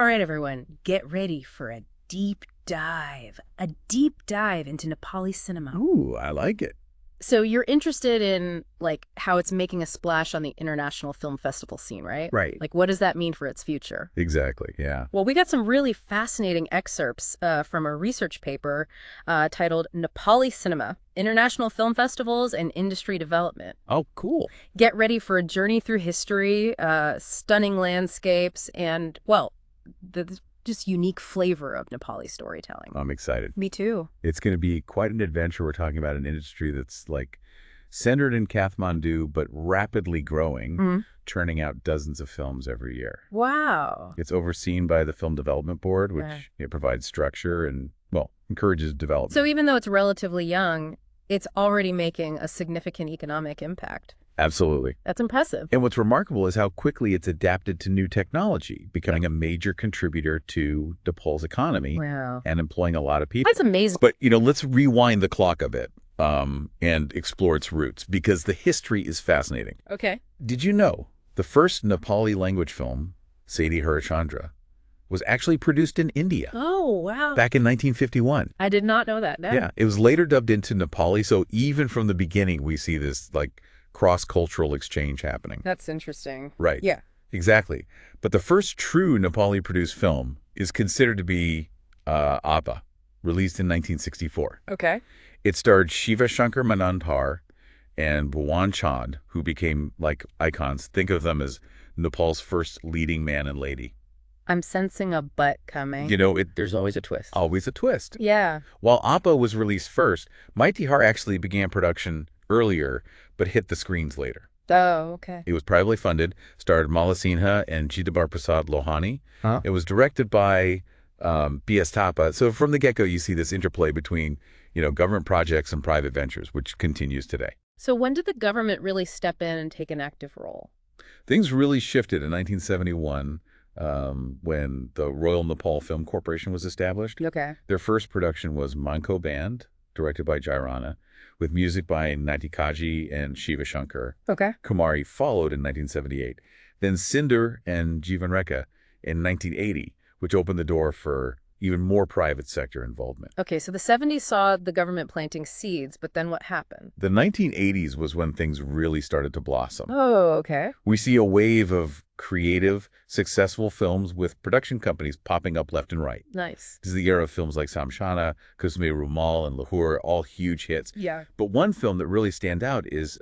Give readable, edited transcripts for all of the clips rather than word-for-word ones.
All right, everyone, get ready for a deep dive. A deep dive into Nepali cinema. Ooh, I like it. So you're interested in, like, how it's making a splash on the international film festival scene, right? Right. Like, what does that mean for its future? Exactly, yeah. Well, we got some really fascinating excerpts from a research paper titled Nepali Cinema, International Film Festivals and Industry Development. Oh, cool. Get ready for a journey through history, stunning landscapes, and, well, the just unique flavor of Nepali storytelling. I'm excited. Me too. It's going to be quite an adventure. We're talking about an industry that's like centered in Kathmandu, but rapidly growing, churning out dozens of films every year. Wow. It's overseen by the Film Development Board, which it provides structure and, well, encourages development. So even though it's relatively young, it's already making a significant economic impact. Absolutely. That's impressive. And what's remarkable is how quickly it's adapted to new technology, becoming a major contributor to Nepal's economy Wow. and employing a lot of people. That's amazing. But, let's rewind the clock a bit and explore its roots, because the history is fascinating. Okay. Did you know the first Nepali language film, Sadhi Harishchandra, was actually produced in India Oh, wow. back in 1951? I did not know that. No. Yeah, it was later dubbed into Nepali, so even from the beginning we see this like cross-cultural exchange happening. That's interesting. Right. Yeah. Exactly. But the first true Nepali-produced film is considered to be Appa, released in 1964. Okay. It starred Shiva Shankar Manandhar and Bhuwan Chand, who became like icons. Think of them as Nepal's first leading man and lady. I'm sensing a butt coming. There's always a twist. Always a twist. Yeah. While Appa was released first, Maitihar actually began production earlier, but hit the screens later. Oh, okay. It was privately funded, starred Malasinha and Jitabar Prasad Lohani. Huh? It was directed by B.S. Thapa. So from the get-go, you see this interplay between, government projects and private ventures, which continues today. So when did the government really step in and take an active role? Things really shifted in 1971 when the Royal Nepal Film Corporation was established. Okay. Their first production was Manko Band, directed by Jairana, with music by Natikaji and Shiva Shankar. Okay. Kumari followed in 1978. Then Sindur and Jivan Rekha in 1980, which opened the door for even more private sector involvement. Okay, so the 70s saw the government planting seeds, but then what happened? The 1980s was when things really started to blossom. Oh, okay. We see a wave of creative, successful films with production companies popping up left and right. Nice. This is the era of films like Samshana, Kusme Rumal, and Lahore, all huge hits. Yeah. But one film that really stands out is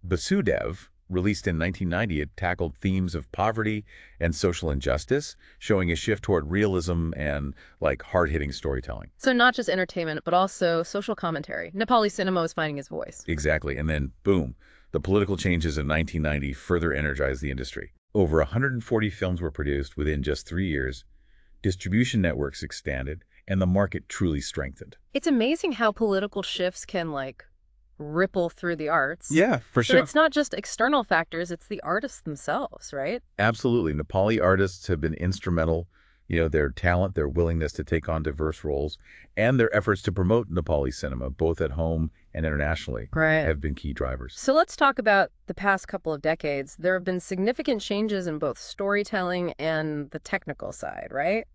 Basudev, released in 1990. It tackled themes of poverty and social injustice, showing a shift toward realism and like hard-hitting storytelling. So not just entertainment, but also social commentary. Nepali cinema is finding its voice. Exactly. And then, boom, the political changes of 1990 further energized the industry. Over 140 films were produced within just 3 years. Distribution networks expanded, and the market truly strengthened. It's amazing how political shifts can, ripple through the arts. Yeah, for So it's not just external factors, it's the artists themselves, right? Absolutely. Nepali artists have been instrumental. Their talent, their willingness to take on diverse roles, and their efforts to promote Nepali cinema, both at home and internationally, Right. have been key drivers. So let's talk about the past couple of decades. There have been significant changes in both storytelling and the technical side, right?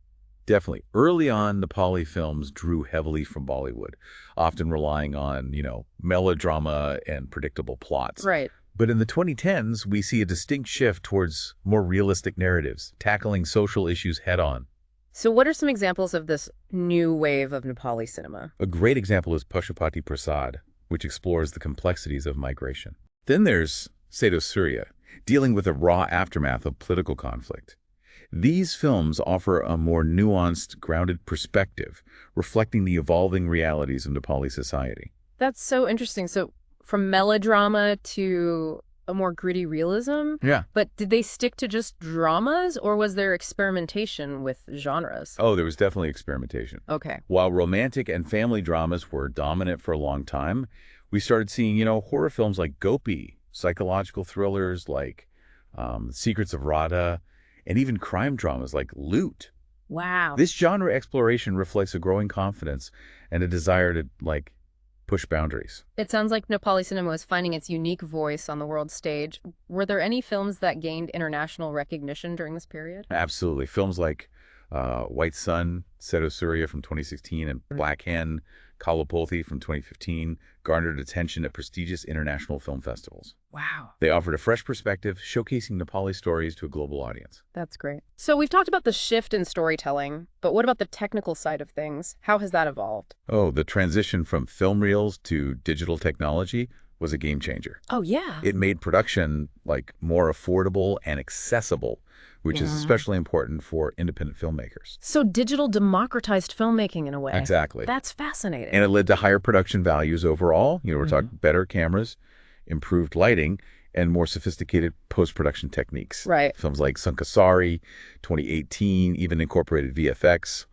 Definitely. Early on, Nepali films drew heavily from Bollywood, often relying on, melodrama and predictable plots. Right. But in the 2010s, we see a distinct shift towards more realistic narratives, tackling social issues head-on. So what are some examples of this new wave of Nepali cinema? A great example is Pashupati Prasad, which explores the complexities of migration. Then there's Seto Surya, dealing with the raw aftermath of political conflict. These films offer a more nuanced, grounded perspective, reflecting the evolving realities of Nepali society. That's so interesting. So from melodrama to a more gritty realism? Yeah. But did they stick to just dramas, or was there experimentation with genres? Oh, there was definitely experimentation. Okay. While romantic and family dramas were dominant for a long time, we started seeing, horror films like Gopi, psychological thrillers like Secrets of Radha, and even crime dramas like Loot. Wow. This genre exploration reflects a growing confidence and a desire to, push boundaries. It sounds like Nepali cinema was finding its unique voice on the world stage. Were there any films that gained international recognition during this period? Absolutely. Films like White Sun, Seto Surya from 2016, and Black Hen, Kalapolthi from 2015 garnered attention at prestigious international film festivals. Wow. They offered a fresh perspective, showcasing Nepali stories to a global audience. That's great. So we've talked about the shift in storytelling, but what about the technical side of things? How has that evolved? Oh, the transition from film reels to digital technology was a game changer. Oh, yeah. It made production more affordable and accessible, which is especially important for independent filmmakers. So digital democratized filmmaking in a way. Exactly. That's fascinating. And it led to higher production values overall. We're talking better cameras, improved lighting, and more sophisticated post-production techniques. Right. Films like Sankasari, 2018, even incorporated VFX.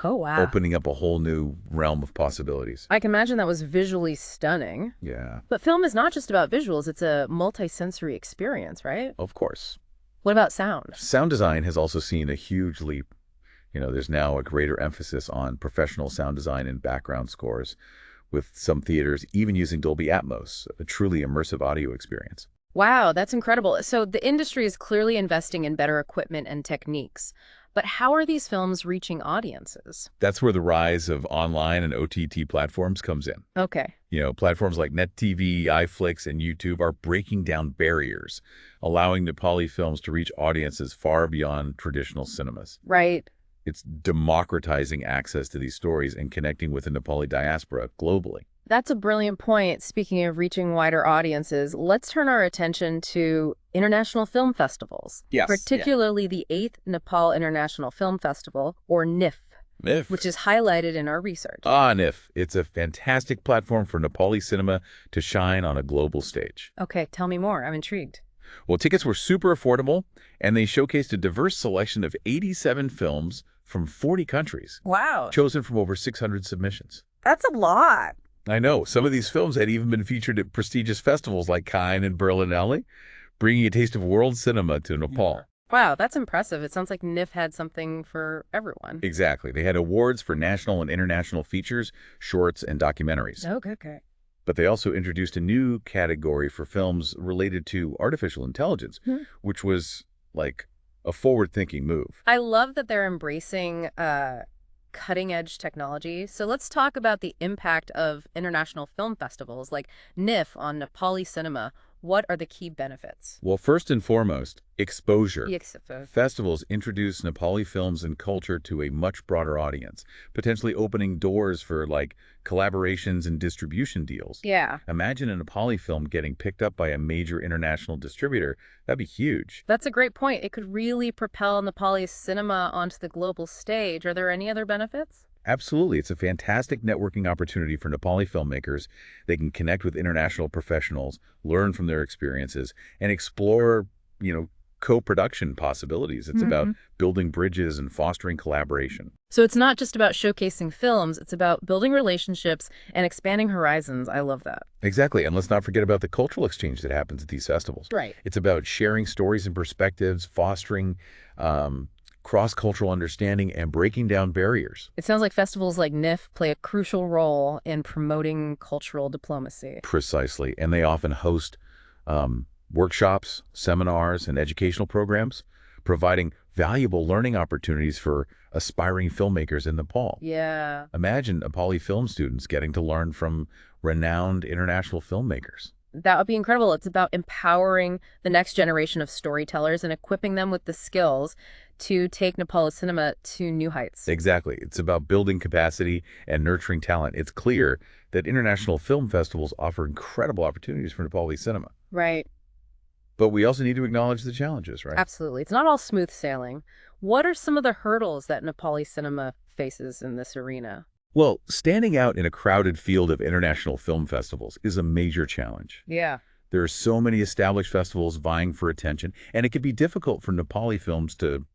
Oh, wow. Opening up a whole new realm of possibilities. I can imagine that was visually stunning. Yeah. But film is not just about visuals, it's a multi-sensory experience, right? Of course. What about sound? Sound design has also seen a huge leap. There's now a greater emphasis on professional sound design and background scores, with some theaters even using Dolby Atmos, a truly immersive audio experience. Wow, that's incredible. So the industry is clearly investing in better equipment and techniques. But how are these films reaching audiences? That's where the rise of online and OTT platforms comes in. Okay. Platforms like NetTV, iFlix, and YouTube are breaking down barriers, allowing Nepali films to reach audiences far beyond traditional cinemas. Right. It's democratizing access to these stories and connecting with the Nepali diaspora globally. That's a brilliant point. Speaking of reaching wider audiences, let's turn our attention to international film festivals. Yes. Particularly the 8th Nepal International Film Festival, or NIF, which is highlighted in our research. NIF. It's a fantastic platform for Nepali cinema to shine on a global stage. Okay, tell me more. I'm intrigued. Well, tickets were super affordable, and they showcased a diverse selection of 87 films from 40 countries. Wow. Chosen from over 600 submissions. That's a lot. I know. Some of these films had even been featured at prestigious festivals like Cannes and Berlinale, bringing a taste of world cinema to Nepal. Wow, that's impressive. It sounds like NIF had something for everyone. Exactly. They had awards for national and international features, shorts, and documentaries. Okay. But they also introduced a new category for films related to artificial intelligence, which was like a forward-thinking move. I love that they're embracing cutting-edge technology. So let's talk about the impact of international film festivals like NIF on Nepali cinema. What are the key benefits? Well, first and foremost, exposure. Yes. Festivals introduce Nepali films and culture to a much broader audience, potentially opening doors for collaborations and distribution deals. Yeah. Imagine a Nepali film getting picked up by a major international distributor. That'd be huge. That's a great point. It could really propel Nepali cinema onto the global stage. Are there any other benefits? Absolutely. It's a fantastic networking opportunity for Nepali filmmakers. They can connect with international professionals, learn from their experiences, and explore, co-production possibilities. It's about building bridges and fostering collaboration. So it's not just about showcasing films, it's about building relationships and expanding horizons. I love that. Exactly. And let's not forget about the cultural exchange that happens at these festivals. Right. It's about sharing stories and perspectives, fostering cross-cultural understanding, and breaking down barriers. It sounds like festivals like NIF play a crucial role in promoting cultural diplomacy. Precisely. And they often host workshops, seminars, and educational programs, providing valuable learning opportunities for aspiring filmmakers in Nepal. Yeah. Imagine Nepali film students getting to learn from renowned international filmmakers. That would be incredible. It's about empowering the next generation of storytellers and equipping them with the skills to take Nepali cinema to new heights. Exactly. It's about building capacity and nurturing talent. It's clear that international film festivals offer incredible opportunities for Nepali cinema. Right. But we also need to acknowledge the challenges, right? Absolutely. It's not all smooth sailing. What are some of the hurdles that Nepali cinema faces in this arena? Well, standing out in a crowded field of international film festivals is a major challenge. Yeah. There are so many established festivals vying for attention, and it can be difficult for Nepali films to,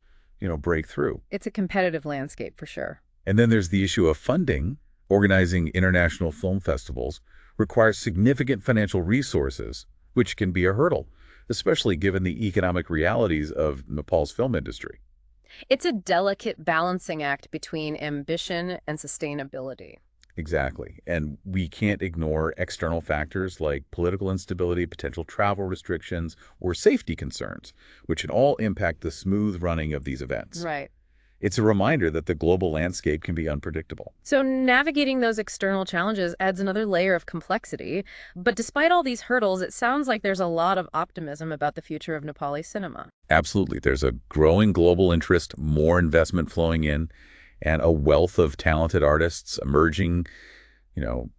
break through. It's a competitive landscape for sure. And then there's the issue of funding. Organizing international film festivals requires significant financial resources, which can be a hurdle, especially given the economic realities of Nepal's film industry. It's a delicate balancing act between ambition and sustainability. Exactly. And we can't ignore external factors like political instability, potential travel restrictions, or safety concerns, which can all impact the smooth running of these events. Right. It's a reminder that the global landscape can be unpredictable. So navigating those external challenges adds another layer of complexity. But despite all these hurdles, it sounds like there's a lot of optimism about the future of Nepali cinema. Absolutely. There's a growing global interest, more investment flowing in, and a wealth of talented artists emerging,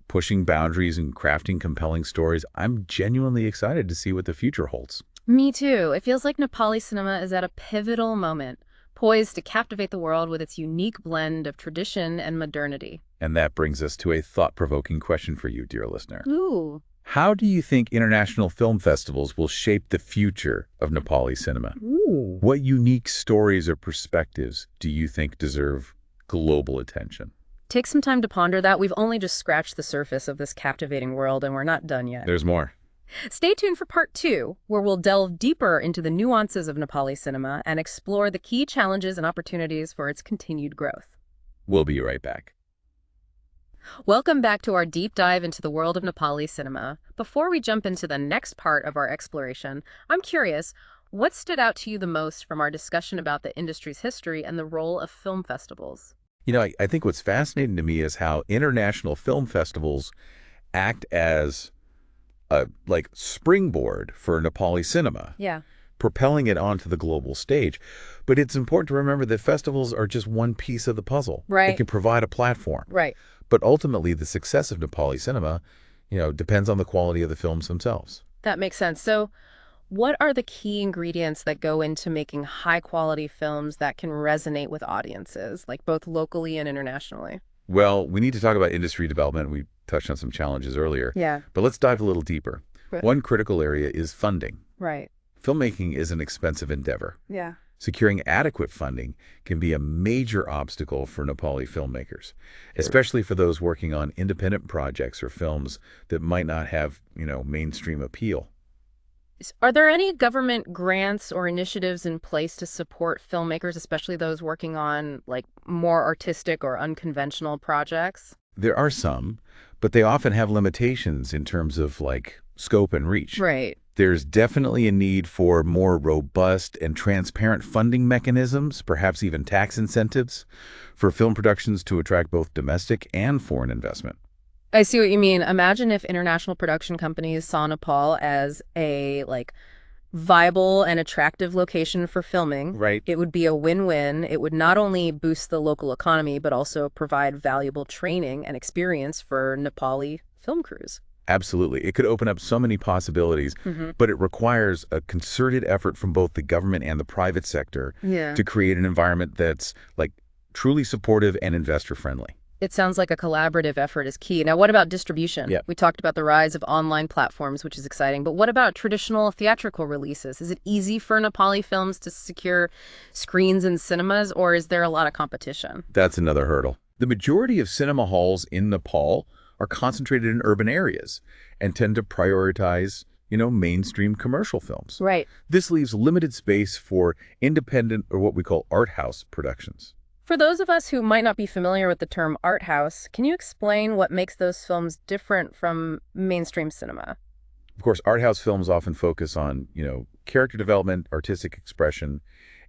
pushing boundaries and crafting compelling stories. I'm genuinely excited to see what the future holds. Me too. It feels like Nepali cinema is at a pivotal moment, poised to captivate the world with its unique blend of tradition and modernity. And that brings us to a thought-provoking question for you, dear listener. Ooh. How do you think international film festivals will shape the future of Nepali cinema? Ooh. What unique stories or perspectives do you think deserve global attention? Take some time to ponder that. We've only just scratched the surface of this captivating world, and we're not done yet. There's more. Stay tuned for part 2, where we'll delve deeper into the nuances of Nepali cinema and explore the key challenges and opportunities for its continued growth. We'll be right back. Welcome back to our deep dive into the world of Nepali cinema. Before we jump into the next part of our exploration, I'm curious, what stood out to you the most from our discussion about the industry's history and the role of film festivals? I think what's fascinating to me is how international film festivals act as a springboard for Nepali cinema, Yeah. propelling it onto the global stage. But it's important to remember that festivals are just one piece of the puzzle. They Right. can provide a platform. Right. But ultimately, the success of Nepali cinema, depends on the quality of the films themselves. That makes sense. So, what are the key ingredients that go into making high-quality films that can resonate with audiences, like both locally and internationally? Well, we need to talk about industry development. We touched on some challenges earlier. Yeah. But let's dive a little deeper. Right. One critical area is funding. Right. Filmmaking is an expensive endeavor. Yeah. Securing adequate funding can be a major obstacle for Nepali filmmakers, especially for those working on independent projects or films that might not have, mainstream appeal. Are there any government grants or initiatives in place to support filmmakers, especially those working on more artistic or unconventional projects? There are some, but they often have limitations in terms of scope and reach. Right. There's definitely a need for more robust and transparent funding mechanisms, perhaps even tax incentives, for film productions to attract both domestic and foreign investment. I see what you mean. Imagine if international production companies saw Nepal as a viable and attractive location for filming. Right. It would be a win-win. It would not only boost the local economy, but also provide valuable training and experience for Nepali film crews. Absolutely. It could open up so many possibilities, but it requires a concerted effort from both the government and the private sector Yeah. to create an environment that's truly supportive and investor-friendly. It sounds like a collaborative effort is key. Now, what about distribution? Yeah. We talked about the rise of online platforms, which is exciting, but what about traditional theatrical releases? Is it easy for Nepali films to secure screens in cinemas, or is there a lot of competition? That's another hurdle. The majority of cinema halls in Nepal are concentrated in urban areas and tend to prioritize, mainstream commercial films. Right. This leaves limited space for independent or what we call art house productions. For those of us who might not be familiar with the term art house, can you explain what makes those films different from mainstream cinema? Of course, art house films often focus on, character development, artistic expression,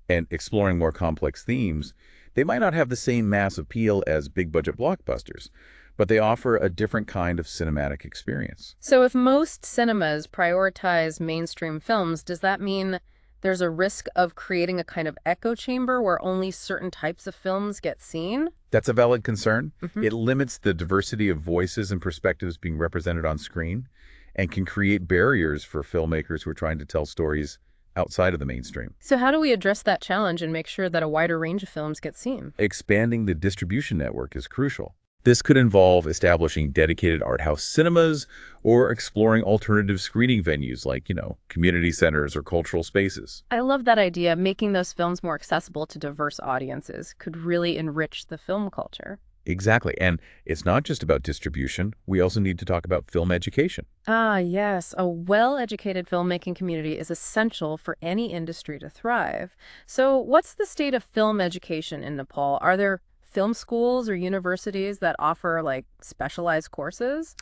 and exploring more complex themes. They might not have the same mass appeal as big-budget blockbusters, but they offer a different kind of cinematic experience. So if most cinemas prioritize mainstream films, does that mean there's a risk of creating a kind of echo chamber where only certain types of films get seen? That's a valid concern. It limits the diversity of voices and perspectives being represented on screen and can create barriers for filmmakers who are trying to tell stories outside of the mainstream. So how do we address that challenge and make sure that a wider range of films get seen? Expanding the distribution network is crucial. This could involve establishing dedicated art house cinemas or exploring alternative screening venues like, community centers or cultural spaces. I love that idea. Making those films more accessible to diverse audiences could really enrich the film culture. Exactly. And it's not just about distribution. We also need to talk about film education. Ah, yes. A well-educated filmmaking community is essential for any industry to thrive. So what's the state of film education in Nepal? Are there film schools or universities that offer like specialized courses?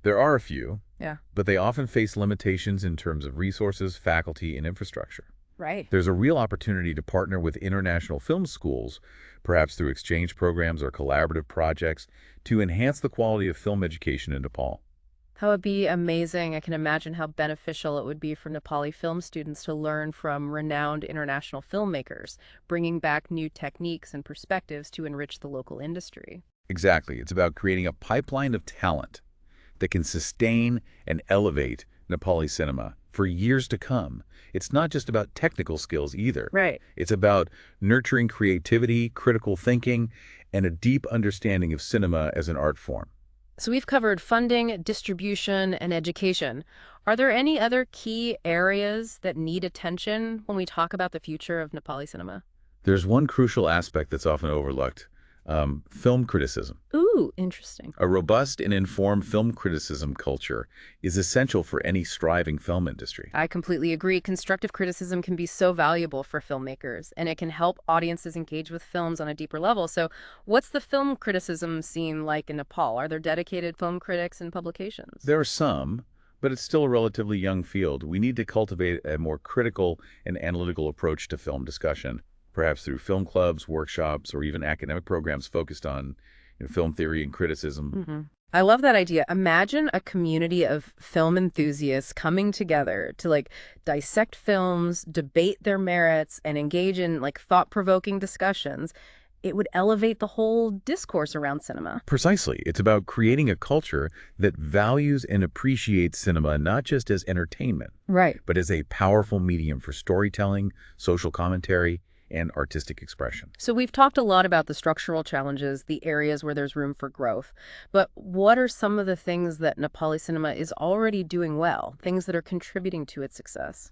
There are a few, Yeah. but they often face limitations in terms of resources, faculty, and infrastructure. Right. There's a real opportunity to partner with international film schools, perhaps through exchange programs or collaborative projects, to enhance the quality of film education in Nepal. That would be amazing. I can imagine how beneficial it would be for Nepali film students to learn from renowned international filmmakers, bringing back new techniques and perspectives to enrich the local industry. Exactly. It's about creating a pipeline of talent that can sustain and elevate Nepali cinema for years to come. It's not just about technical skills either. Right. It's about nurturing creativity, critical thinking, and a deep understanding of cinema as an art form. So we've covered funding, distribution, and education. Are there any other key areas that need attention when we talk about the future of Nepali cinema? There's one crucial aspect that's often overlooked, film criticism. Ooh, interesting. A robust and informed film criticism culture is essential for any striving film industry. I completely agree. Constructive criticism can be so valuable for filmmakers, and it can help audiences engage with films on a deeper level. So, what's the film criticism scene like in Nepal? Are there dedicated film critics and publications? There are some, but it's still a relatively young field. We need to cultivate a more critical and analytical approach to film discussion, perhaps through film clubs, workshops, or even academic programs focused on film theory and criticism. I love that idea. Imagine a community of film enthusiasts coming together to like dissect films, debate their merits, and engage in like thought-provoking discussions. It would elevate the whole discourse around cinema. Precisely. It's about creating a culture that values and appreciates cinema not just as entertainment, Right. but as a powerful medium for storytelling, social commentary, and artistic expression. So we've talked a lot about the structural challenges, the areas where there's room for growth. But what are some of the things that Nepali cinema is already doing well, things that are contributing to its success?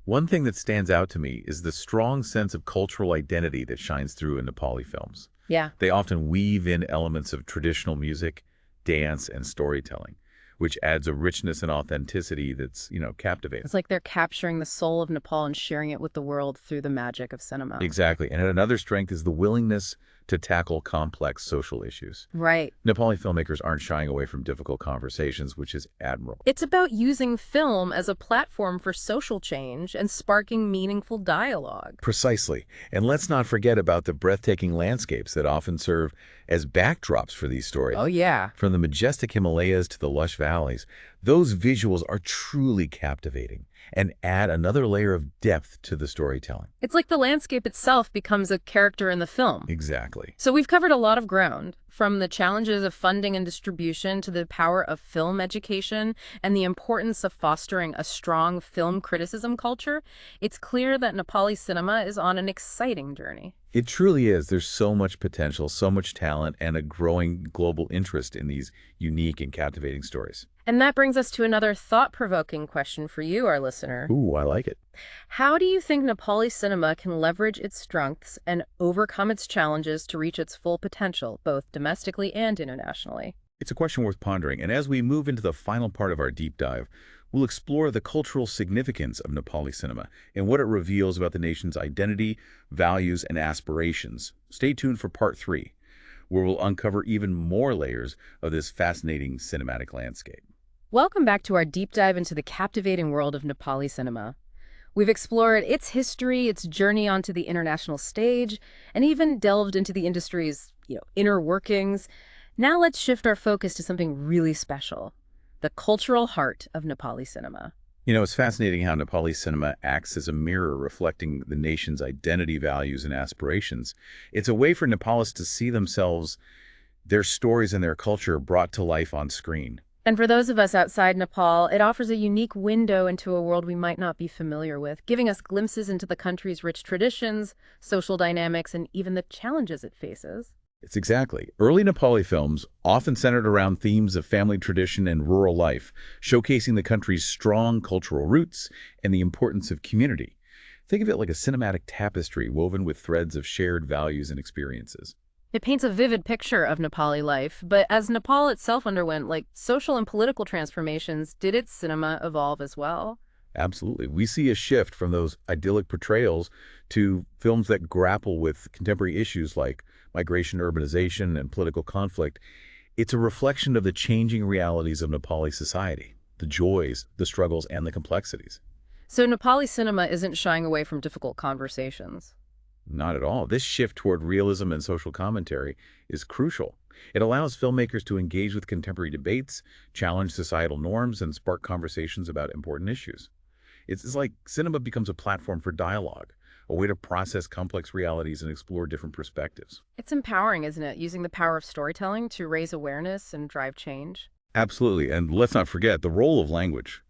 One thing that stands out to me is the strong sense of cultural identity that shines through in Nepali films. Yeah. They often weave in elements of traditional music, dance, and storytelling, which adds a richness and authenticity that's, captivating. It's like they're capturing the soul of Nepal and sharing it with the world through the magic of cinema. Exactly. And another strength is the willingness to tackle complex social issues. Right. Nepali filmmakers aren't shying away from difficult conversations, which is admirable. It's about using film as a platform for social change and sparking meaningful dialogue. Precisely. And let's not forget about the breathtaking landscapes that often serve as backdrops for these stories. Oh, yeah. From the majestic Himalayas to the lush valleys, those visuals are truly captivating and add another layer of depth to the storytelling. It's like the landscape itself becomes a character in the film. Exactly. So we've covered a lot of ground, from the challenges of funding and distribution to the power of film education and the importance of fostering a strong film criticism culture. It's clear that Nepali cinema is on an exciting journey. It truly is. There's so much potential, so much talent, and a growing global interest in these unique and captivating stories. And that brings us to another thought-provoking question for you, our listener. Ooh, I like it. How do you think Nepali cinema can leverage its strengths and overcome its challenges to reach its full potential, both domestically and internationally? It's a question worth pondering, and as we move into the final part of our deep dive, we'll explore the cultural significance of Nepali cinema and what it reveals about the nation's identity, values, and aspirations. Stay tuned for part 3, where we'll uncover even more layers of this fascinating cinematic landscape. Welcome back to our deep dive into the captivating world of Nepali cinema. We've explored its history, its journey onto the international stage, and even delved into the industry's, inner workings. Now let's shift our focus to something really special, the cultural heart of Nepali cinema. It's fascinating how Nepali cinema acts as a mirror reflecting the nation's identity, values, and aspirations. It's a way for Nepalists to see themselves, their stories, and their culture brought to life on screen. And for those of us outside Nepal, it offers a unique window into a world we might not be familiar with, giving us glimpses into the country's rich traditions, social dynamics, and even the challenges it faces. It's exactly. Early Nepali films often centered around themes of family tradition and rural life, showcasing the country's strong cultural roots and the importance of community. Think of it like a cinematic tapestry woven with threads of shared values and experiences. It paints a vivid picture of Nepali life, but as Nepal itself underwent social and political transformations, did its cinema evolve as well? Absolutely. We see a shift from those idyllic portrayals to films that grapple with contemporary issues like migration, urbanization, and political conflict. It's a reflection of the changing realities of Nepali society, the joys, the struggles, and the complexities. So Nepali cinema isn't shying away from difficult conversations. Not at all. This shift toward realism and social commentary is crucial. It allows filmmakers to engage with contemporary debates, challenge societal norms, and spark conversations about important issues. It's like cinema becomes a platform for dialogue, a way to process complex realities and explore different perspectives. It's empowering, isn't it? Using the power of storytelling to raise awareness and drive change. Absolutely. And let's not forget the role of language.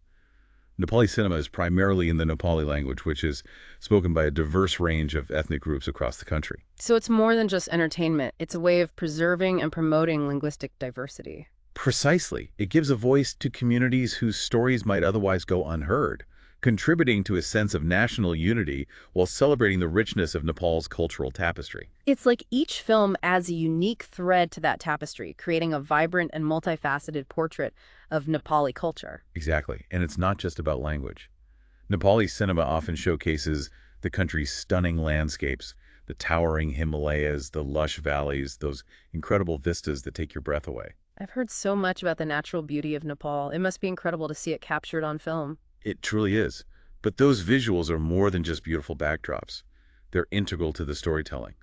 Nepali cinema is primarily in the Nepali language, which is spoken by a diverse range of ethnic groups across the country. So it's more than just entertainment. It's a way of preserving and promoting linguistic diversity. Precisely. It gives a voice to communities whose stories might otherwise go unheard, contributing to a sense of national unity while celebrating the richness of Nepal's cultural tapestry. It's like each film adds a unique thread to that tapestry, creating a vibrant and multifaceted portrait of Nepali culture. Exactly. And it's not just about language. Nepali cinema often showcases the country's stunning landscapes, the towering Himalayas, the lush valleys, those incredible vistas that take your breath away. I've heard so much about the natural beauty of Nepal. It must be incredible to see it captured on film. It truly is. But those visuals are more than just beautiful backdrops. They're integral to the storytelling.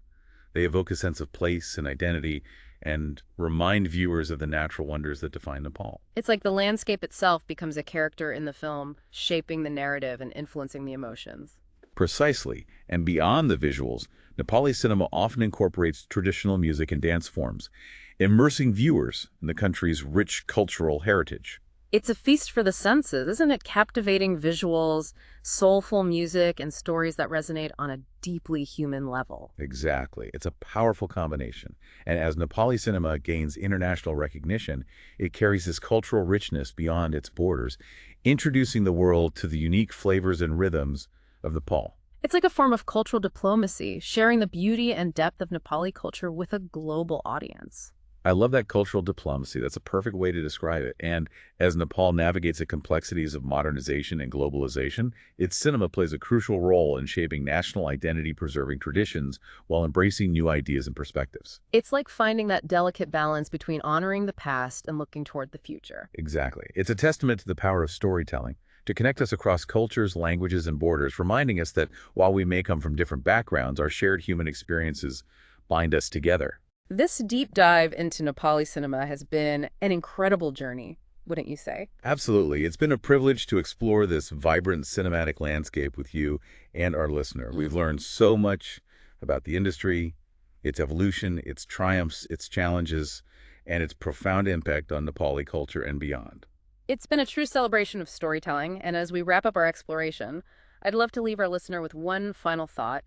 They evoke a sense of place and identity and remind viewers of the natural wonders that define Nepal. It's like the landscape itself becomes a character in the film, shaping the narrative and influencing the emotions. Precisely. And beyond the visuals, Nepali cinema often incorporates traditional music and dance forms, immersing viewers in the country's rich cultural heritage. It's a feast for the senses, isn't it? Captivating visuals, soulful music, and stories that resonate on a deeply human level. Exactly. It's a powerful combination. And as Nepali cinema gains international recognition, it carries this cultural richness beyond its borders, introducing the world to the unique flavors and rhythms of Nepal. It's like a form of cultural diplomacy, sharing the beauty and depth of Nepali culture with a global audience. I love that cultural diplomacy. That's a perfect way to describe it. And as Nepal navigates the complexities of modernization and globalization, its cinema plays a crucial role in shaping national identity-preserving traditions while embracing new ideas and perspectives. It's like finding that delicate balance between honoring the past and looking toward the future. Exactly. It's a testament to the power of storytelling to connect us across cultures, languages, and borders, reminding us that while we may come from different backgrounds, our shared human experiences bind us together. This deep dive into Nepali cinema has been an incredible journey, wouldn't you say? Absolutely. It's been a privilege to explore this vibrant cinematic landscape with you and our listener. We've learned so much about the industry, its evolution, its triumphs, its challenges, and its profound impact on Nepali culture and beyond. It's been a true celebration of storytelling, and as we wrap up our exploration, I'd love to leave our listener with one final thought.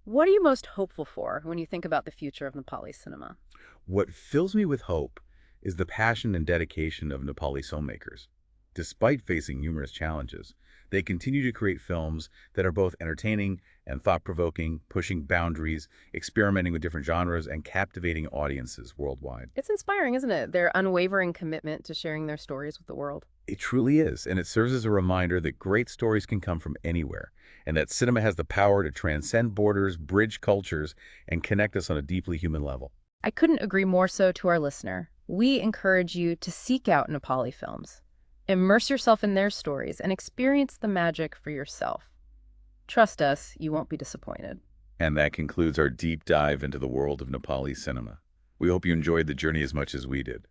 What are you most hopeful for when you think about the future of Nepali cinema? What fills me with hope is the passion and dedication of Nepali filmmakers. Despite facing numerous challenges, they continue to create films that are both entertaining and thought-provoking, pushing boundaries, experimenting with different genres, and captivating audiences worldwide. It's inspiring, isn't it? Their unwavering commitment to sharing their stories with the world. It truly is, and it serves as a reminder that great stories can come from anywhere, and that cinema has the power to transcend borders, bridge cultures, and connect us on a deeply human level. I couldn't agree more so to our listener. We encourage you to seek out Nepali films. Immerse yourself in their stories and experience the magic for yourself. Trust us, you won't be disappointed. And that concludes our deep dive into the world of Nepali cinema. We hope you enjoyed the journey as much as we did.